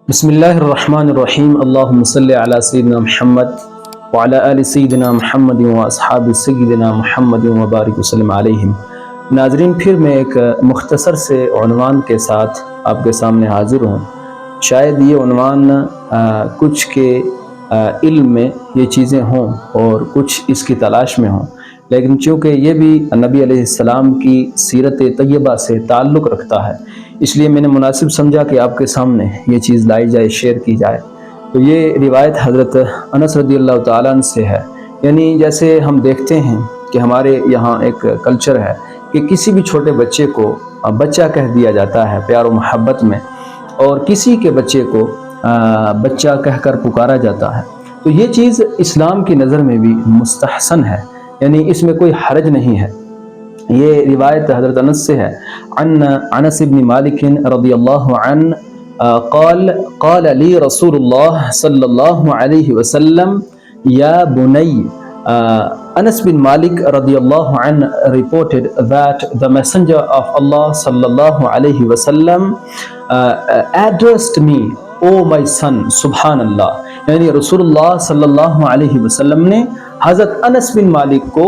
بسم اللہ الرحمن الرحیم اللہم صلی علی سیدنا محمد وعلی آل سیدنا محمد واصحاب سیدنا محمد وبارک وسلم علیہم۔ ناظرین، پھر میں ایک مختصر سے عنوان کے ساتھ آپ کے سامنے حاضر ہوں۔ شاید یہ عنوان کچھ کے علم میں یہ چیزیں ہوں اور کچھ اس کی تلاش میں ہوں، لیکن چونکہ یہ بھی نبی علیہ السلام کی سیرت طیبہ سے تعلق رکھتا ہے، اس لیے میں نے مناسب سمجھا کہ آپ کے سامنے یہ چیز لائی جائے، شیئر کی جائے۔ تو یہ روایت حضرت انس رضی اللہ تعالیٰ عنہ سے ہے۔ یعنی جیسے ہم دیکھتے ہیں کہ ہمارے یہاں ایک کلچر ہے کہ کسی بھی چھوٹے بچے کو بچہ کہہ دیا جاتا ہے پیار و محبت میں، اور کسی کے بچے کو بچہ کہہ کر پکارا جاتا ہے۔ تو یہ چیز اسلام کی نظر میں بھی مستحسن ہے، یعنی اس میں کوئی حرج نہیں ہے۔ یہ روایت حضرت انس سے ہے، عن انس بن مالک رضی اللہ عنہ قال لی رسول اللہ صلی اللہ علیہ وسلم یا بنی۔ Anas bin Malik radiallahu anhu reported that the Messenger of Allah sallallahu alayhi wasallam addressed me, O my son, subhanallah. یعنی رسول اللہ صلی اللہ علیہ وسلم نے حضرت انس بن مالک کو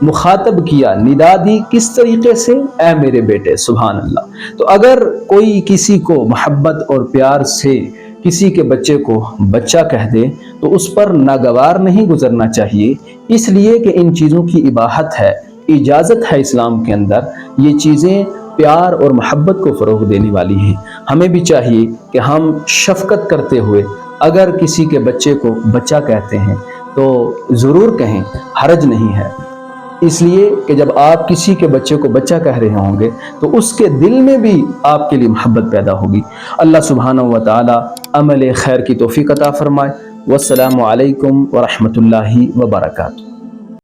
مخاطب کیا، ندا دی، کس طریقے سے؟ اے میرے بیٹے، سبحان اللہ۔ تو اگر کوئی کسی کو محبت اور پیار سے کسی کے بچے کو بچہ کہہ دے تو اس پر ناگوار نہیں گزرنا چاہیے، اس لیے کہ ان چیزوں کی اباحت ہے، اجازت ہے اسلام کے اندر۔ یہ چیزیں پیار اور محبت کو فروغ دینے والی ہیں۔ ہمیں بھی چاہیے کہ ہم شفقت کرتے ہوئے اگر کسی کے بچے کو بچہ کہتے ہیں تو ضرور کہیں، حرج نہیں ہے، اس لیے کہ جب آپ کسی کے بچے کو بچہ کہہ رہے ہوں گے تو اس کے دل میں بھی آپ کے لیے محبت پیدا ہوگی۔ اللہ سبحانہ و تعالی عمل خیر کی توفیق عطا فرمائے۔ والسلام علیکم ورحمۃ اللہ وبرکاتہ۔